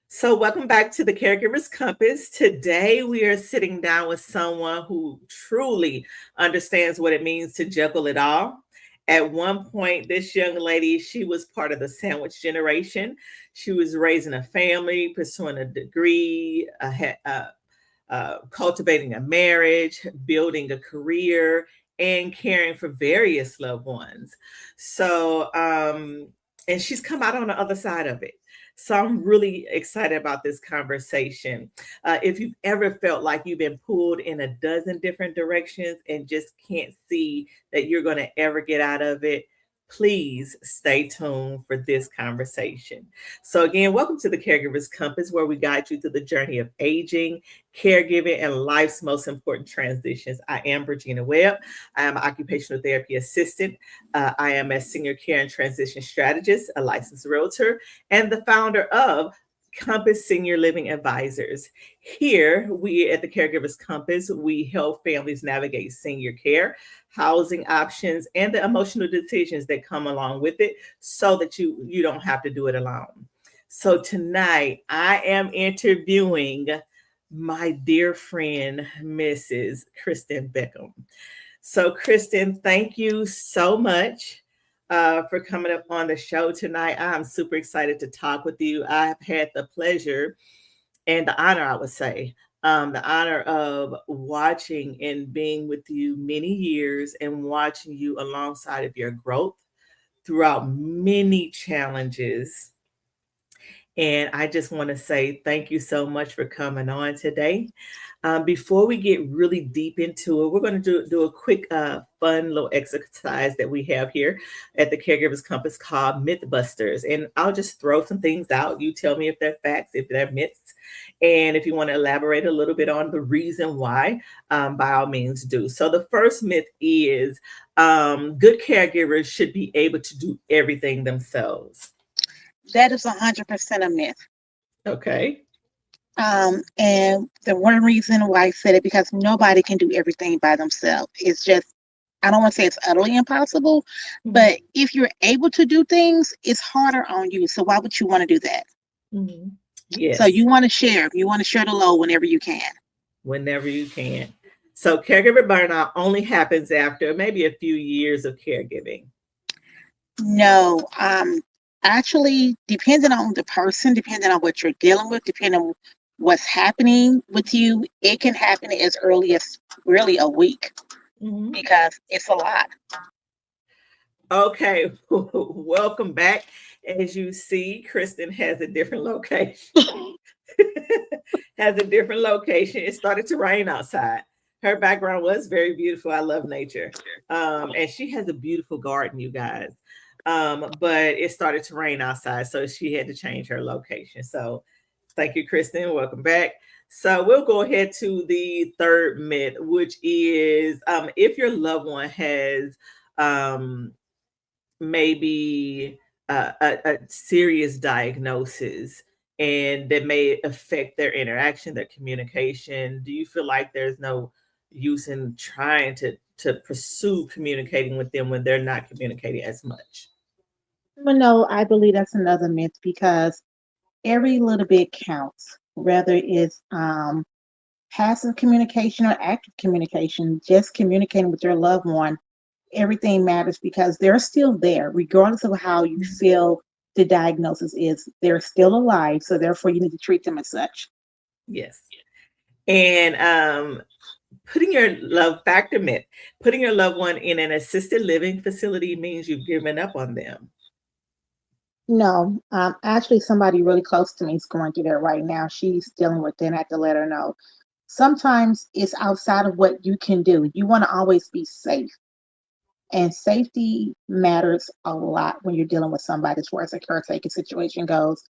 So, welcome back to the Caregiver's Compass. Today, we are sitting down with someone who truly understands what it means to juggle it all. At one point, this young lady, she was part of the sandwich generation. She was raising a family, pursuing a degree, cultivating a marriage, building a career, and caring for various loved ones. And she's come out on the other side of it. So I'm really excited about this conversation. If you've ever felt like you've been pulled in a dozen different directions and just can't see that you're going to ever get out of it, please stay tuned for this conversation. So, again, welcome to the Caregiver's Compass, where we guide you through the journey of aging, caregiving, and life's most important transitions. I am Regina Webb. I am an occupational therapy assistant. I am a senior care and transition strategist, a licensed realtor, and the founder of Compass Senior Living Advisors. Here, we at the Caregivers Compass, we help families navigate senior care, housing options, and the emotional decisions that come along with it so that you don't have to do it alone. So tonight, I am interviewing my dear friend, Mrs. Kristen Beckham. So, Kristen, thank you so much for coming up on the show tonight. I'm super excited to talk with you. I have had the pleasure and the honor, I would say, the honor of watching and being with you many years and watching you alongside of your growth throughout many challenges. And I just want to say thank you so much for coming on today. Before we get really deep into it, we're going to do a quick, fun little exercise that we have here at the Caregivers Compass called Mythbusters. And I'll just throw some things out. You tell me if they're facts, if they're myths. And if you want to elaborate a little bit on the reason why, by all means do. So the first myth is good caregivers should be able to do everything themselves. That is 100% a myth. Okay. And the one reason why I said it because nobody can do everything by themselves. It's just I don't want to say it's utterly impossible, Mhm. but if you're able to do things, it's harder on you. So why would you want to do that? Mhm. So Yes, you want to share. You want to share the load whenever you can. whenever you can. So caregiver burnout only happens after maybe a few years of caregiving. No, actually, depending on the person, depending on what you're dealing with, depending on what's happening with you, it can happen as early as really a week Mhm. because it's a lot. Okay, welcome back. As you see, Kristen has a different location. Has a different location. It started to rain outside. Her background was very beautiful. I love nature. And she has a beautiful garden, you guys. But it started to rain outside, so she had to change her location. So thank you, Kristen. Welcome back. So we'll go ahead to the third myth, which is if your loved one has maybe a serious diagnosis and that may affect their interaction, their communication, do you feel like there's no use in trying to pursue communicating with them when they're not communicating as much? But no, I believe that's another myth because every little bit counts, whether it's passive communication or active communication, just communicating with your loved one, everything matters because they're still there, regardless of how you feel the diagnosis is. They're still alive, so therefore you need to treat them as such. Yes. And putting your love factor myth, putting your loved one in an assisted living facility means you've given up on them. No, actually, somebody really close to me is going through that right now. She's dealing with it, and I have to let her know. Sometimes it's outside of what you can do. You want to always be safe. And safety matters a lot when you're dealing with somebody as far as a caretaker situation goes.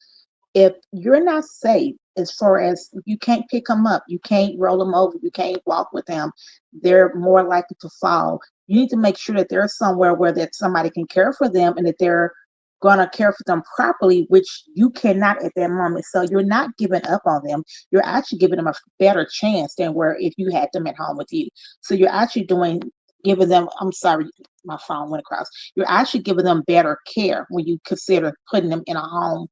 If you're not safe, as far as you can't pick them up, you can't roll them over, you can't walk with them, they're more likely to fall. You need to make sure that there's somewhere where that somebody can care for them and that they're going to care for them properly, which you cannot at that moment. So you're not giving up on them. You're actually giving them a better chance than where if you had them at home with you. So you're actually giving them, I'm sorry, my phone went across. You're actually giving them better care when you consider putting them in a home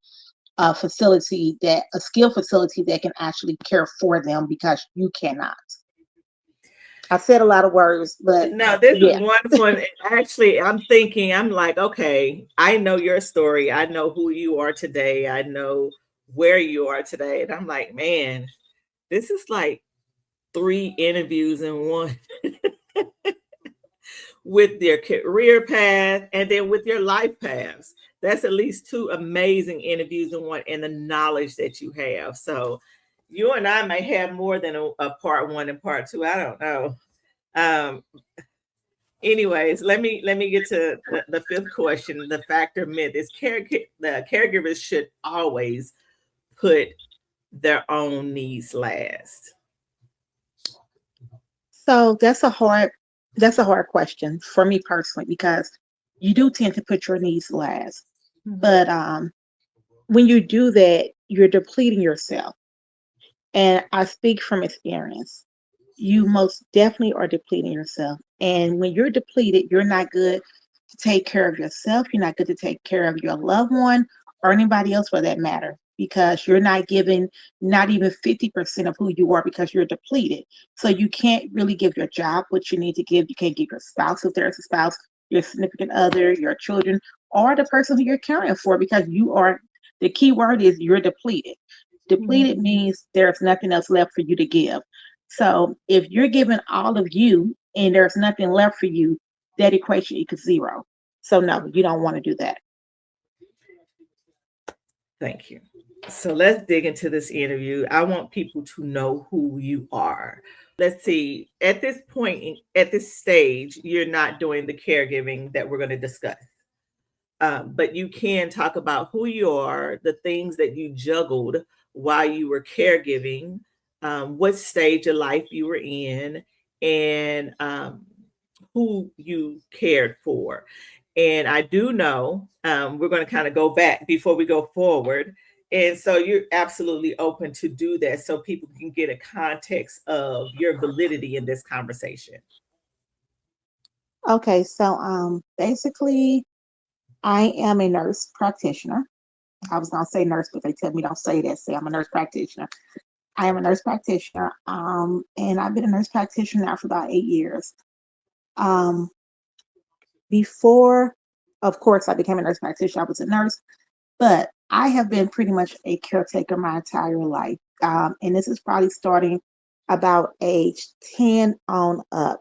a skilled facility that can actually care for them because you cannot. I said a lot of words, but No, this is yeah. wonderful. And actually, I'm thinking, I'm like, okay, I know your story. I know who you are today. I know where you are today. And I'm like, man, this is like three interviews in one with your career path and then with your life paths. That's at least two amazing interviews in one, and the knowledge that you have. So you and I may have more than a part one and part two. I don't know. Um, Anyways, let me get to the fifth question. The factor myth is the caregivers should always put their own needs last. So that's a hard question for me personally because you do tend to put your needs last. Mhm. But when you do that, you're depleting yourself. And I speak from experience. You most definitely are depleting yourself. And when you're depleted, you're not good to take care of yourself. You're not good to take care of your loved one or anybody else for that matter, because you're not giving not even 50% of who you are because you're depleted. So you can't really give your job what you need to give. You can't give your spouse if there's a spouse, your significant other, your children, or the person who you're caring for because you are, the key word is you're depleted. Depleted Mhm. means there's nothing else left for you to give. So if you're giving all of you and there's nothing left for you, that equation equals zero. So no, you don't want to do that. Thank you. So let's dig into this interview. I want people to know who you are. Let's see. At this point, at this stage, you're not doing the caregiving that we're going to discuss. But you can talk about who you are, the things that you juggled while you were caregiving, what stage of life you were in, and who you cared for. And I do know we're going to kind of go back before we go forward. And so you're absolutely open to do that so people can get a context of your validity in this conversation. Okay, so basically I am a nurse practitioner. I was gonna say nurse, but they tell me don't say that. Say I'm a nurse practitioner. I am a nurse practitioner, and I've been a nurse practitioner now for about 8 years. Um, Before, of course, I became a nurse practitioner, I was a nurse, but I have been pretty much a caretaker my entire life. And this is probably starting about age 10 on up.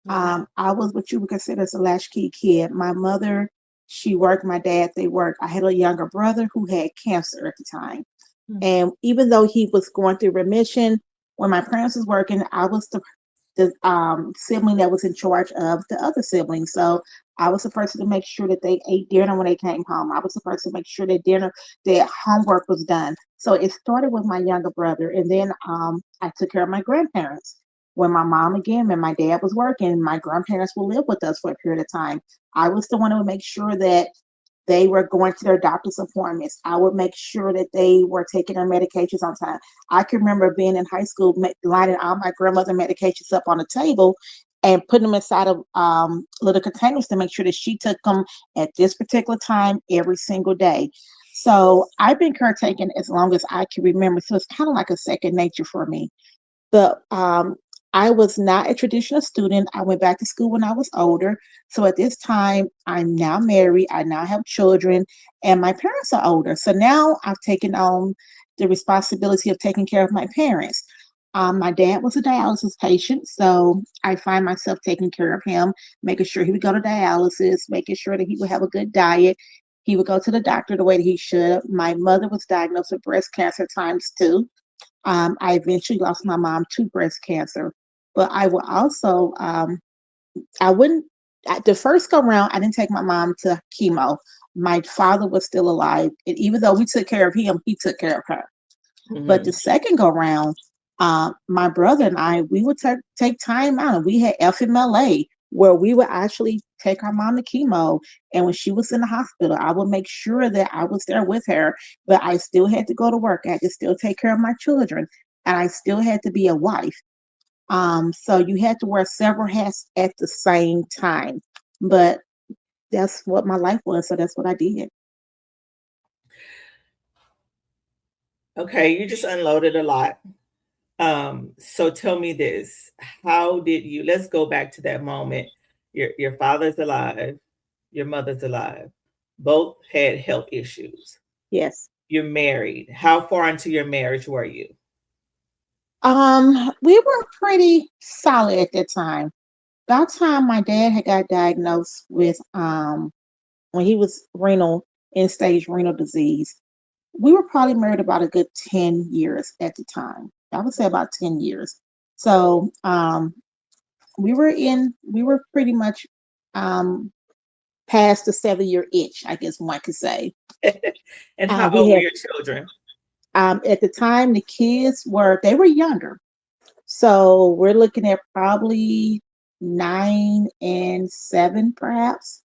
Wow. I was what you would consider as a latchkey kid. My mother, she worked, my dad, they worked. I had a younger brother who had cancer at the time. And even though he was going through remission, when my parents was working, I was the sibling that was in charge of the other siblings. So I was the person to make sure that they ate dinner when they came home. I was the person to make sure that their homework was done. So it started with my younger brother, and then I took care of my grandparents. When my mom again and my dad was working, my grandparents would live with us for a period of time. I was the one who would make sure that they were going to their doctor's appointments. I would make sure that they were taking their medications on time. I can remember being in high school, lining all my grandmother medications up on the table and putting them inside of little containers to make sure that she took them at this particular time every single day. So I've been caretaking as long as I can remember. So it's kind of like a second nature for me. But I was not a traditional student. I went back to school when I was older. So at this time, I'm now married. I now have children, and my parents are older. So now I've taken on the responsibility of taking care of my parents. My dad was a dialysis patient, so I find myself taking care of him, making sure he would go to dialysis, making sure that he would have a good diet. He would go to the doctor the way that he should. My mother was diagnosed with breast cancer times two. I eventually lost my mom to breast cancer, but I will also, I wouldn't, at the first go round, I didn't take my mom to chemo. My father was still alive. And even though we took care of him, he took care of her. But the Mhm. second go round, my brother and I, we would take time out. And we had FMLA where we would actually take our mom to chemo. And when she was in the hospital, I would make sure that I was there with her. But I still had to go to work. I had to still take care of my children. And I still had to be a wife. So you had to wear several hats at the same time. But that's what my life was. So that's what I did. Okay, you just unloaded a lot. So tell me this. How did you, let's go back to that moment. Your father's alive, your mother's alive. Both had health issues. Yes. You're married. How far into your marriage were you? We were pretty solid at that time. About time my dad had got diagnosed with when he was renal end stage renal disease. We were probably married about a good 10 years at the time. I would say about 10 years. So we were pretty much um past the 7 year itch, I guess one could say. And how We old were had your children? at the time the kids they were younger. So we're looking at probably 9 and 7, perhaps.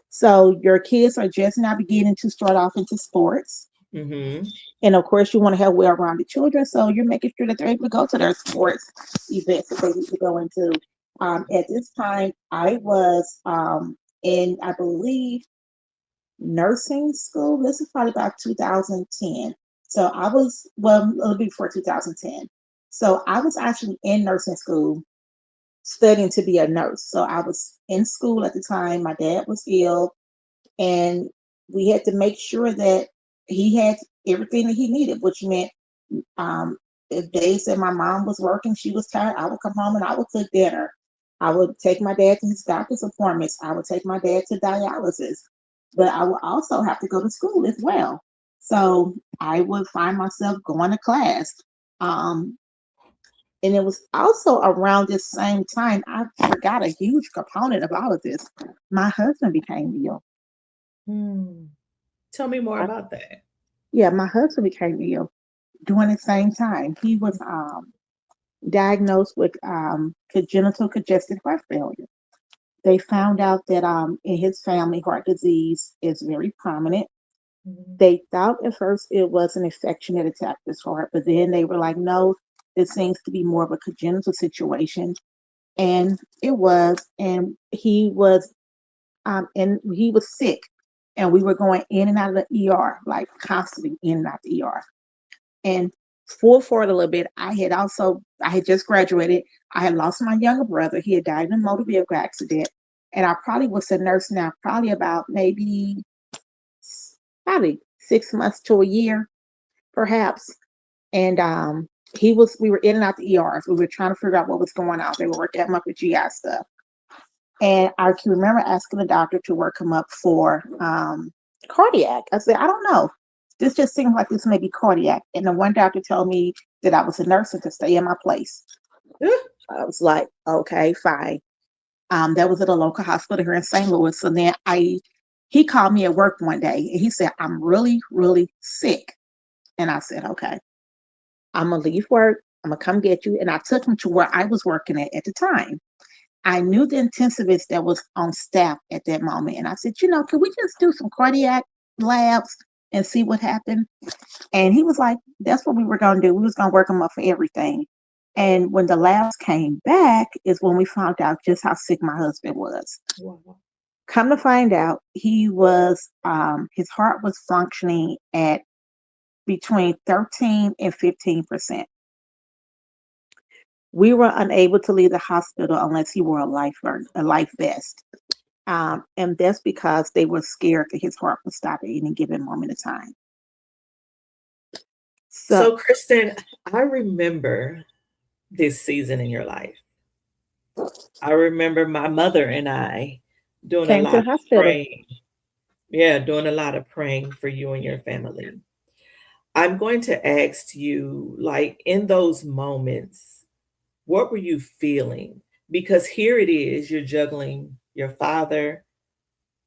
So your kids are just now beginning to start off into sports. Mm-hmm. And of course, you want to have well rounded children. So you're making sure that they're able to go to their sports events that they need to go into. At this time, I was in, I believe, nursing school. This is probably about 2010. So I was, well, a little bit before 2010. So I was actually in nursing school studying to be a nurse. So I was in school at the time. My dad was ill, and we had to make sure that he had everything that he needed, which meant um, if days that my mom was working, she was tired, I would come home and I would cook dinner. I would take my dad to his doctor's appointments. I would take my dad to dialysis, but I would also have to go to school as well. So I would find myself going to class. Um, and it was also around this same time, I forgot a huge component of all of this. My husband became ill. Hmm. Tell me more about that. Yeah, my husband became ill during the same time. He was diagnosed with congenital congestive heart failure. They found out that in his family, heart disease is very prominent. Mhm. They thought at first it was an infection that attacked his heart, but then they were like, no, it seems to be more of a congenital situation. And it was, and he was sick, and we were going in and out of the ER, like constantly in and out the ER. And full forward a little bit, I had just graduated. I had lost my younger brother. He had died in a motor vehicle accident. And I probably was a nurse now, probably about maybe probably 6 months to a year, perhaps. And we were in and out the ERs. We were trying to figure out what was going on. They were working him up with GI stuff. And I can remember asking the doctor to work him up for cardiac. I said, I don't know. This just seems like this may be cardiac. And the one doctor told me that I was a nurse and to stay in my place. I was like, okay, fine. That was at a local hospital here in St. Louis. So then he called me at work one day and he said, I'm really, really sick. And I said, okay, I'm going to leave work. I'm going to come get you. And I took him to where I was working at the time. I knew the intensivist that was on staff at that moment. And I said, can we just do some cardiac labs and see what happened? And he was like, that's what we were going to do. We was going to work him up for everything. And when the labs came back is when we found out just how sick my husband was. Wow. Come to find out, his heart was functioning at between 13 and 15%. We were unable to leave the hospital unless he wore a life vest. And that's because they were scared that his heart would stop at any given moment of time. So So, Kristen, I remember this season in your life. I remember my mother and I doing a came to lot the of hospital. praying. Yeah, doing a lot of praying for you and your family. I'm going to ask you, like, in those moments, what were you feeling? Because here it is, you're juggling your father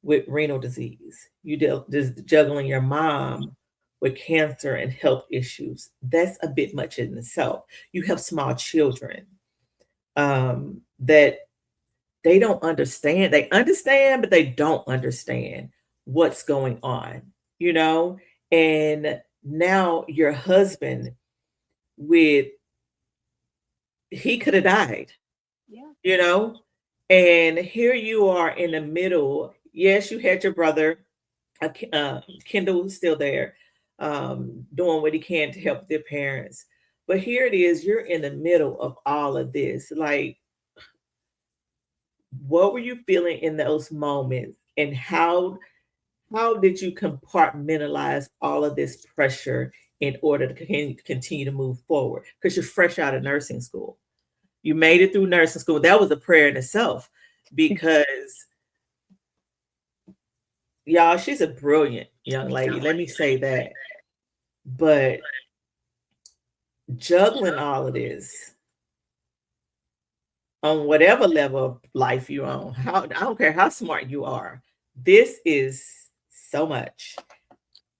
with renal disease, just juggling your mom with cancer and health issues. That's a bit much in itself. You have small children that they don't understand. They understand, but they don't understand what's going on, you know? And now your husband with he could have died, Yeah. you know? And here you are in the middle. Yes, you had your brother, Kendall was still there. doing what he can to help their parents. But here it is, you're in the middle of all of this. Like, what were you feeling in those moments, and how did you compartmentalize all of this pressure in order to continue to move forward? Because you're fresh out of nursing school. You made it through nursing school. That was a prayer in itself because, y'all, she's a brilliant young lady. Let me say that. But juggling all of this on whatever level of life you're on, how I don't care how smart you are, this is so much.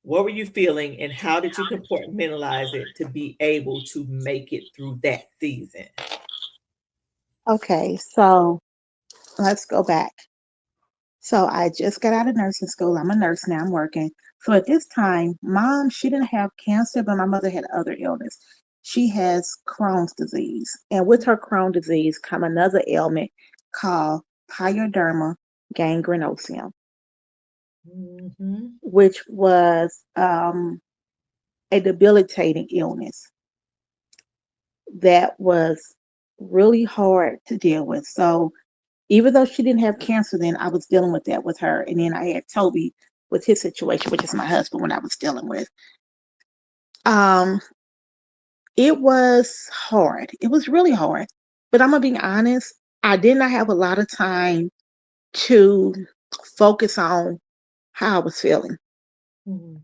What were you feeling, and how did you compartmentalize it to be able to make it through that season? Okay, so let's go back. So I just got out of nursing school. I'm a nurse now. I'm working. So at this time, mom, she didn't have cancer, but my mother had other illness. She has Crohn's disease. And with her Crohn's disease come another ailment called pyoderma gangrenosum, Mm-hmm. which was a debilitating illness that was really hard to deal with. So even though she didn't have cancer then, I was dealing with that with her. And then I had Toby with his situation, which is my husband, when I was dealing with. Um, it was hard. It was really hard. But I'm gonna be honest, I did not have a lot of time to focus on how I was feeling. Mm-hmm.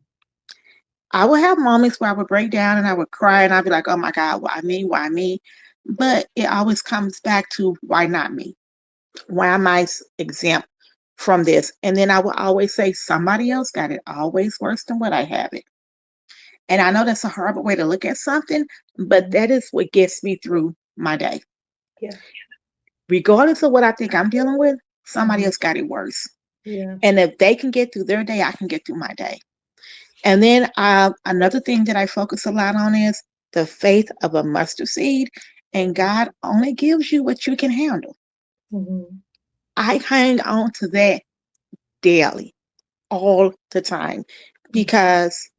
I would have moments where I would break down and I would cry and I'd be like, oh my God, why me? Why me? But it always comes back to why not me? Why am I exempt from this? And then I will always say, somebody else got it always worse than what I have it. And I know that's a horrible way to look at something, but Mm-hmm. that is what gets me through my day. Yeah. Regardless of what I think I'm dealing with, somebody Mm-hmm. else got it worse. Yeah. And if they can get through their day, I can get through my day. And then another thing that I focus a lot on is the faith of a mustard seed. And God only gives you what you can handle. Mm-hmm. I hang on to that daily, all the time, because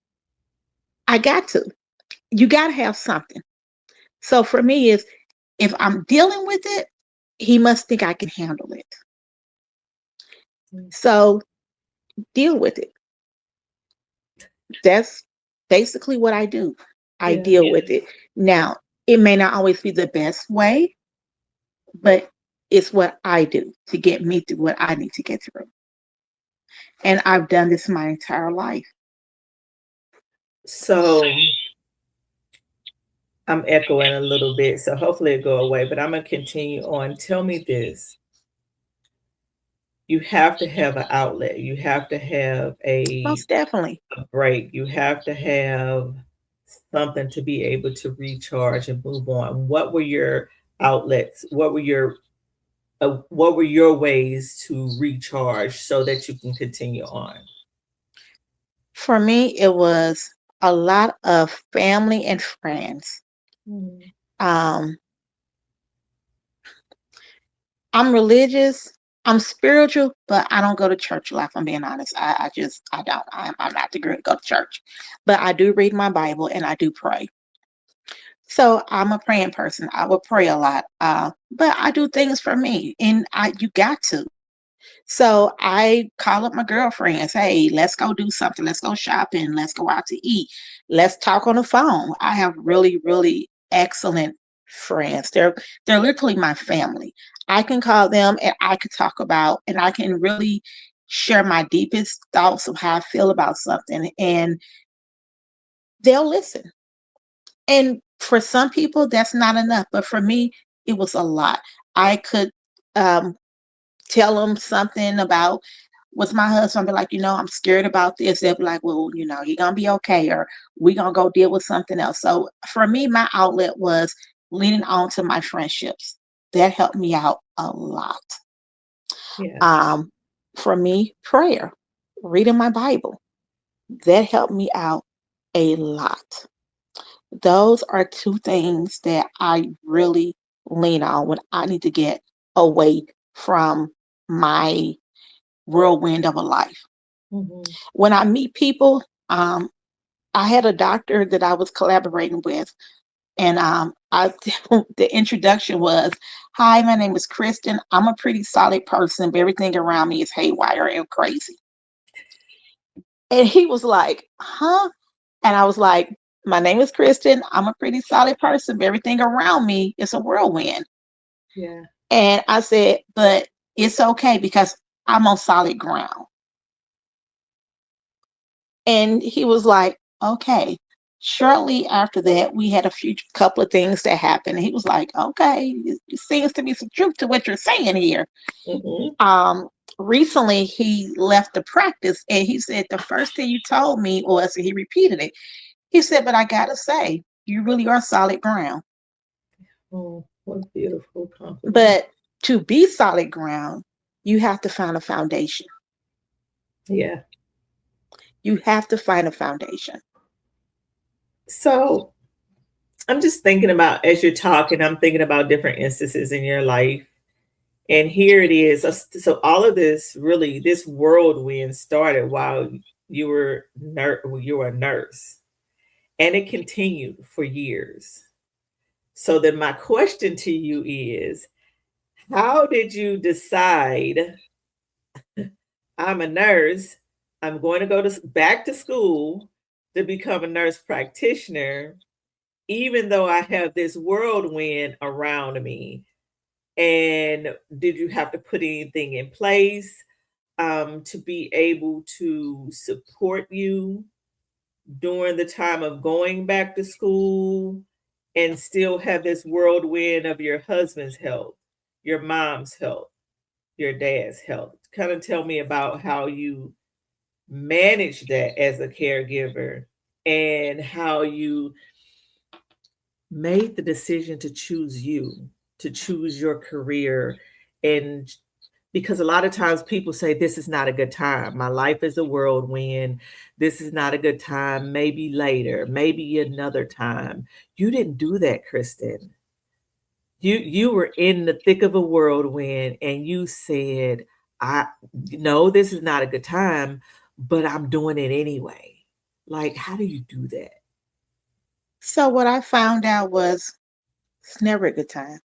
I got to. You got to have something. So for me, is if I'm dealing with it, he must think I can handle it. Mm-hmm. So deal with it. That's basically what I do. I Yeah. deal with it. Now, it may not always be the best way, but it's what I do to get me through what I need to get through. And I've done this my entire life. So I'm echoing a little bit, so hopefully it'll go away, but I'm gonna continue on. Tell me this. You have to have an outlet. You have to have Most definitely. a break. You have to have something to be able to recharge and move on. What were your outlets? What were your ways to recharge so that you can continue on? For me, it was a lot of family and friends. Mm-hmm. Um, I'm religious, I'm spiritual, but I don't go to church a lot, if I'm being honest. I just, I don't. I'm not the girl to go to church. But I do read my Bible and I do pray. So I'm a praying person. I will pray a lot. But I do things for me, and you got to. So I call up my girlfriends. Hey, let's go do something. Let's go shopping. Let's go out to eat. Let's talk on the phone. I have really, really excellent friends. They're literally my family. I can call them and I can talk about and I can really share my deepest thoughts of how I feel about something and they'll listen. And for some people that's not enough, but for me it was a lot. I could um tell them something about with my husband, be like, I'm scared about this. They'll be like, well, he gonna be okay, or we gonna go deal with something else. So for me, my outlet was leaning on to my friendships. That helped me out a lot. Yeah. Um, for me, prayer, reading my Bible, that helped me out a lot. Those are two things that I really lean on when I need to get away from my whirlwind of a life. Mm-hmm. When I meet people, I had a doctor that I was collaborating with, and I the introduction was, "Hi, my name is Kristen. I'm a pretty solid person, but everything around me is haywire and crazy." And he was like, "Huh?" And I was like, "My name is Kristen. I'm a pretty solid person, but everything around me is a whirlwind." Yeah. And I said, "But it's okay because I'm on solid ground." And he was like, "Okay." Shortly after that, we had a few couple of things that happened. And he was like, "Okay, it seems to be some truth to what you're saying here." Hmm. Um, Recently he left the practice and he said, "The first thing you told me was," he repeated it. He said, "But I gotta say, you really are solid ground." Oh, what a beautiful compliment. But to be solid ground, you have to find a foundation. Yeah. You have to find a foundation. So I'm just thinking about, as you're talking, I'm thinking about different instances in your life. And here it is. So all of this really, this whirlwind started while you were a nurse, and it continued for years. So then my question to you is, how did you decide, I'm a nurse, I'm going to go to back to school to become a nurse practitioner, even though I have this whirlwind around me? And did you have to put anything in place to be able to support you during the time of going back to school, and still have this whirlwind of your husband's health, your mom's health, your dad's health? Kind of tell me about how you manage that as a caregiver, and how you made the decision to choose you, to choose your career. And because a lot of times people say, this is not a good time, my life is a whirlwind, this is not a good time, maybe later, maybe another time. You didn't do that, Kristen. You were in the thick of a whirlwind, and you said, I know this is not a good time, but I'm doing it anyway. Like, how do you do that? So what I found out was it's never a good time.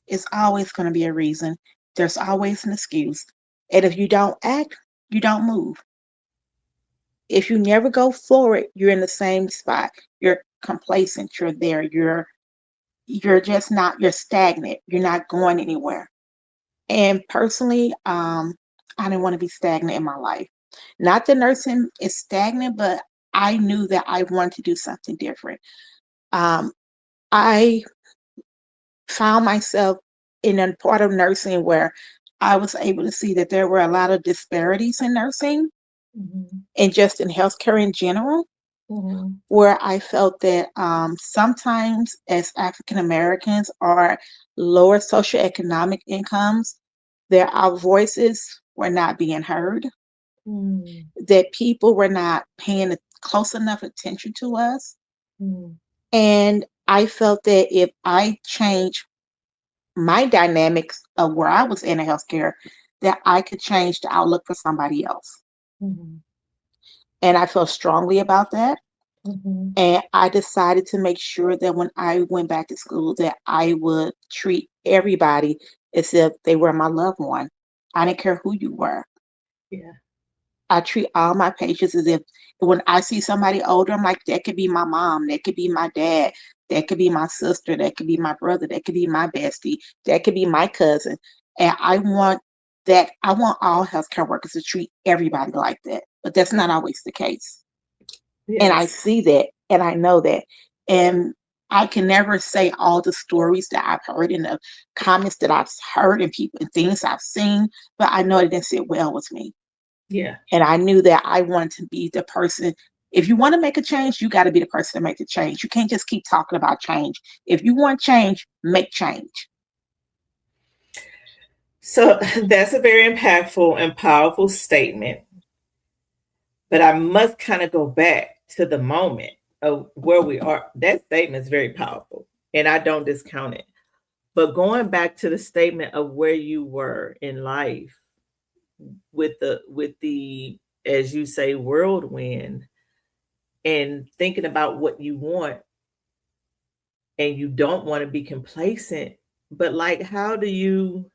It's always going to be a reason. There's always an excuse. And if you don't act, you don't move. If you never go forward, you're in the same spot. You're complacent. You're there. You're just not. You're stagnant. You're not going anywhere. And personally, I didn't want to be stagnant in my life. Not that nursing is stagnant, but I knew that I wanted to do something different. Um, I found myself in a part of nursing where I was able to see that there were a lot of disparities in nursing Mhm, and just in healthcare in general, mhm, where I felt that sometimes as African Americans or lower socioeconomic incomes, that our voices were not being heard, mm, that people were not paying close enough attention to us. mm, And I felt that if I changed my dynamics of where I was in healthcare, that I could change the outlook for somebody else. mhm, And I felt strongly about that. mhm. And I decided to make sure that when I went back to school, that I would treat everybody as if they were my loved one. I didn't care who you were. Yeah, I treat all my patients as if when I see somebody older, I'm like, that could be my mom, that could be my dad, that could be my sister, that could be my brother, that could be my bestie, that could be my cousin. And I want all healthcare workers to treat everybody like that. But that's not always the case. And I yes, see that and I know that. And I can never say all the stories that I've heard and the comments that I've heard and people and things I've seen, but I know it didn't sit well with me. yeah. And I knew that I wanted to be the person. If you want to make a change, you got to be the person to make the change. You can't just keep talking about change. If you want change, make change. So that's a very impactful and powerful statement. But I must kind of go back to the moment of where we are. That statement is very powerful, and I don't discount it. But going back to the statement of where you were in life, with the as you say, whirlwind, and thinking about what you want, and you don't want to be complacent. But like, how do you?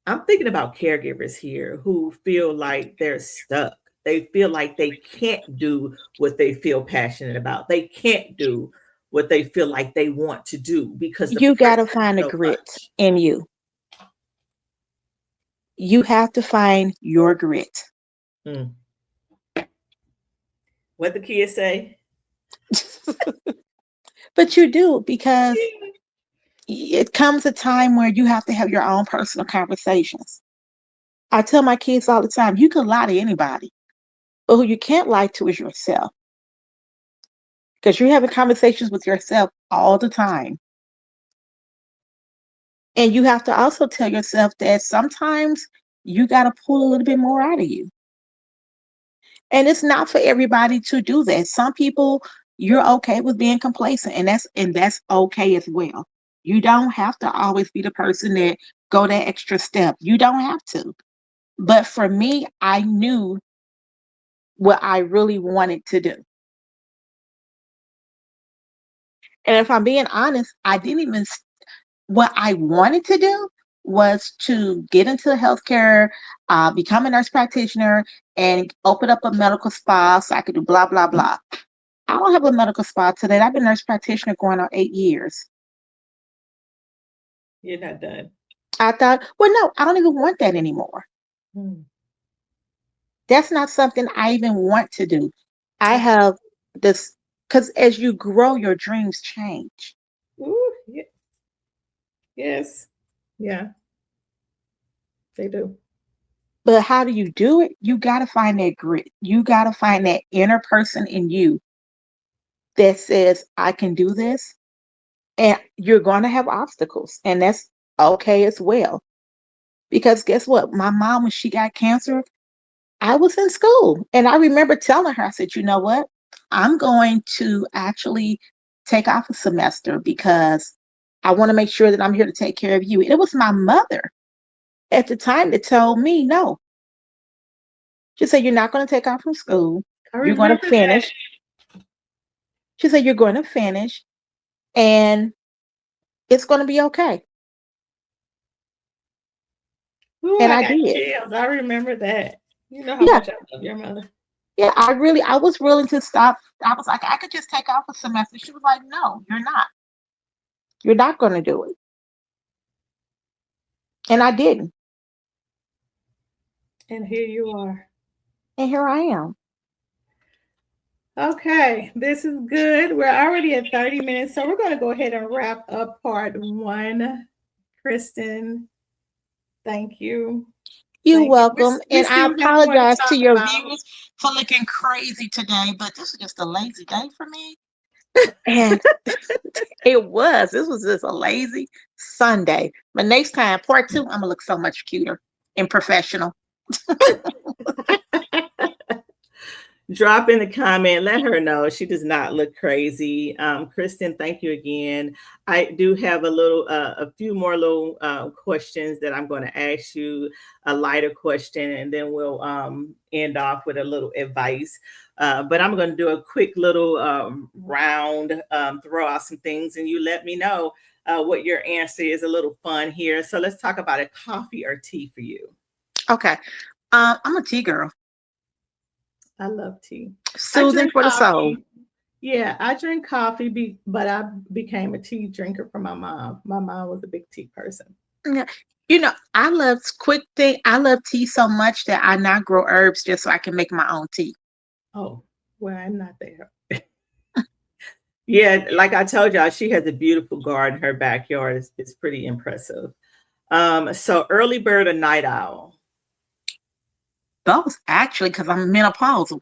I'm thinking about caregivers here who feel like they're stuck. They feel like they can't do what they feel passionate about. They can't do what they feel like they want to do because the You got to pressure is find a so grit much. in you. You have to find your grit. Mm. What the kids say? But you do, because it comes a time where you have to have your own personal conversations. I tell my kids all the time, you can lie to anybody, but who you can't lie to is yourself, because you're having conversations with yourself all the time. And you have to also tell yourself that sometimes you got to pull a little bit more out of you. And it's not for everybody to do that. Some people, you're okay with being complacent, and that's okay as well. You don't have to always be the person that go that extra step. You don't have to. But for me, I knew what I really wanted to do. And if I'm being honest, I didn't even what I wanted to do was to get into healthcare, become a nurse practitioner, and open up a medical spa so I could do blah blah blah. I don't have a medical spa today. I've been a nurse practitioner going on 8 years. You're not done. I thought, well, no, I don't even want that anymore. Mm. That's not something I even want to do. I I, have this, because as you grow, your dreams change. ooh, yes, yeah, they do. But how do you do it? You got to find that grit. You got to find that inner person in you that says, I can do this. And you're going to have obstacles, and that's okay as well. Because guess what? My mom, when she got cancer, I was in school. And I remember telling her, I said, you know what? I'm going to actually take off a semester because I want to make sure that I'm here to take care of you. And it was my mother at the time that told me no. She said, you're not going to take off from school. I You're going to remember that. finish. She said, you're going to finish and it's going to be okay. Ooh, And I I got did. chills. I remember that. You know how Yeah. much I love your mother. Yeah. I was willing to stop. I was like, I could just take off a semester. She was like, no, you're not. You're not going to do it. And I didn't. And here you are. And here I am. Okay, this is good. We're already at 30 minutes, so we're going to go ahead and wrap up part one. Kristen, thank you. You're Thank you. welcome. We And I still have more to apologize to talk your about. viewers for looking crazy today, but this is just a lazy day for me. And this was just a lazy Sunday. But next time, part two, I'm going to look so much cuter and professional. Drop in the comment, let her know she does not look crazy. Kristen, thank you again. I do have a few more little questions that I'm going to ask you, a lighter question, and then we'll end off with a little advice. But I'm going to do a quick little round, throw out some things, and you let me know what your answer is. A little fun here. So let's talk about a coffee or tea for you. Okay. I'm a tea girl. I love tea. I Soothing drink for the soul. coffee. Yeah, I drink coffee, but I became a tea drinker from my mom. My mom was a big tea person. Yeah. I love quick thing. I love tea so much that I now grow herbs just so I can make my own tea. Oh, well, I'm not there. Yeah, like I told y'all, she has a beautiful garden. Her backyard is pretty impressive. So early bird or night owl? Both, actually, because I'm menopausal.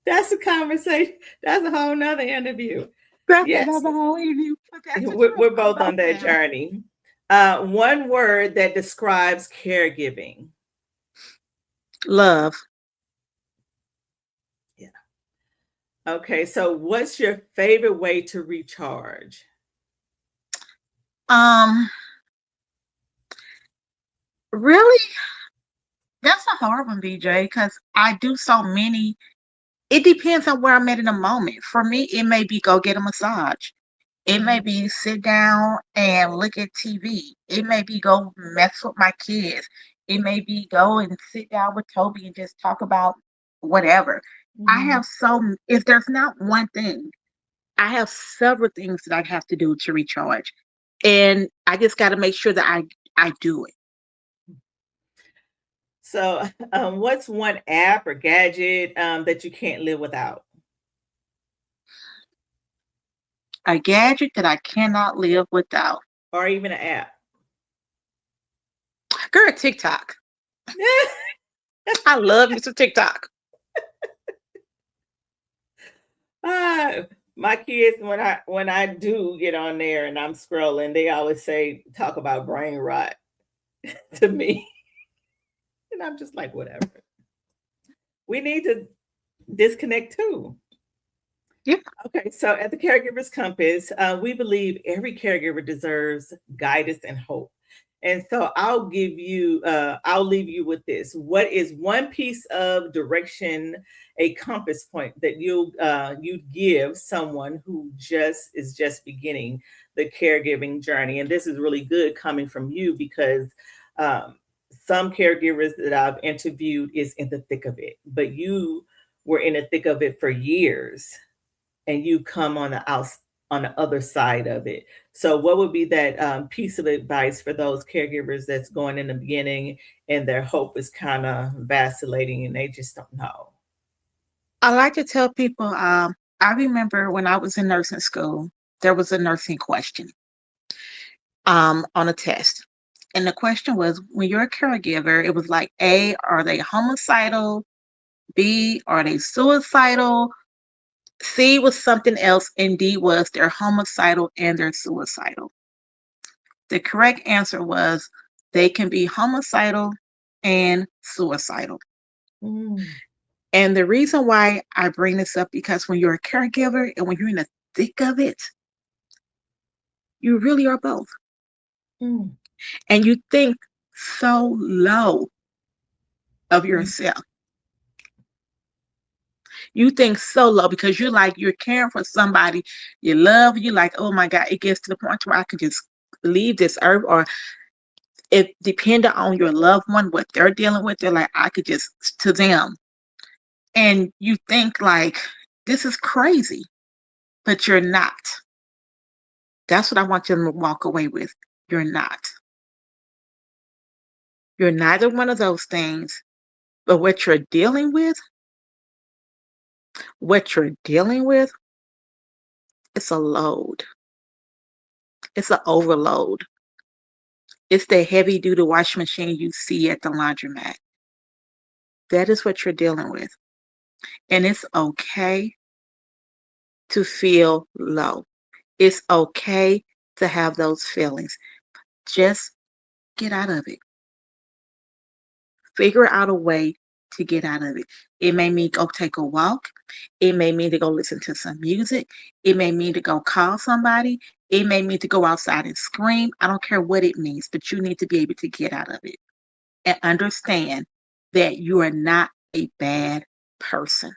That's a conversation. That's a whole nother interview. That's Yes, another whole interview, but that's the truth. we're I'm both on both that now. journey. One word that describes caregiving. Love. Yeah. Okay, so what's your favorite way to recharge? Um, really? hard one, BJ, because I do so many. It depends on where I'm at in the moment. For me, it may be go get a massage. It may Mhm. be sit down and look at TV. It may be go mess with my kids. It may be go and sit down with Toby and just talk about whatever. I Mhm. have if there's not one thing, I have several things that I have to do to recharge. And I just got to make sure that I do it. So, what's one app or gadget that you can't live without, A gadget that I cannot live without. or even an app? Girl, TikTok. I love me some TikTok. Ah, my kids, when I do get on there and I'm scrolling, they always say talk about brain rot to me, and I'm just like, whatever. We need to disconnect too. Yeah. Okay, so at the Caregiver's Compass, we believe every caregiver deserves guidance and hope. And so I'll leave you with this. What is one piece of direction, a compass point that you'd give someone who just beginning the caregiving journey? And this is really good coming from you because um, some caregivers that I've interviewed is in the thick of it, but you were in the thick of it for years and you come on the other side of it. So, what would be that piece of advice for those caregivers that's going in the beginning and their hope is kind of vacillating and they just don't know? I like to tell people, I remember when I was in nursing school, there was a nursing question on a test. And the question was, when you're a caregiver, it was like A, are they homicidal? B, are they suicidal? C was something else, and D was they're homicidal and they're suicidal. The correct answer was they can be homicidal and suicidal. Mm, And the reason why I bring this up because when you're a caregiver and when you're in the thick of it, you really are both. mm, And you think so low of mm, yourself. You think so low because you're caring for somebody you love. You like, oh my God, it gets to the point where I could just leave this earth, or if depending on your loved one, what they're dealing with, they're like, I could just to them. And you think like, this is crazy, but you're not. That's what I want you to walk away with. You're not. You're neither one of those things, but what you're dealing with, it's a load. It's an overload. It's the heavy duty washing machine you see at the laundromat. That is what you're dealing with. And it's okay to feel low. It's okay to have those feelings. Just get out of it. Figure out a way to get out of it. It may mean go take a walk. It may mean to go listen to some music. It may mean to go call somebody. It may mean to go outside and scream. I don't care what it means, but you need to be able to get out of it and understand that you are not a bad person.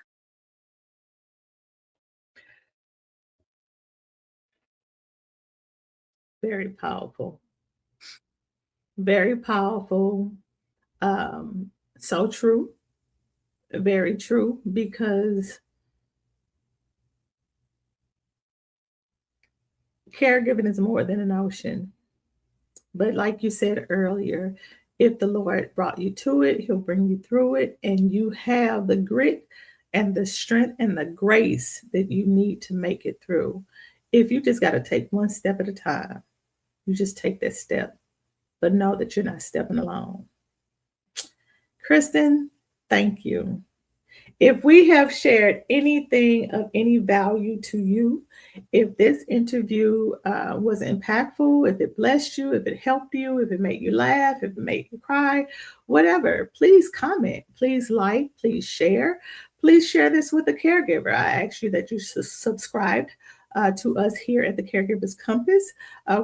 very powerful. Very powerful. Um, so true. Very true because caregiving is more than an ocean. But like you said earlier, if the Lord brought you to it, He'll bring you through it, and you have the grit and the strength and the grace that you need to make it through. If you just got to take one step at a time, you just take that step, but know that you're not stepping alone. Kristen, thank you. If we have shared anything of any value to you, if this interview was impactful, if it blessed you, if it helped you, if it made you laugh, if it made you cry, whatever, please comment, please like, please share. Please share this with a caregiver. I ask you that you subscribe to us here at the Caregivers Compass,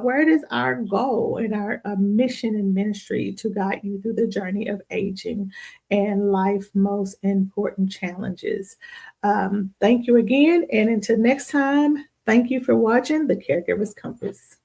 where it is our goal and our mission and ministry to guide you through the journey of aging and life's most important challenges. Thank you again. And until next time, thank you for watching the Caregivers Compass.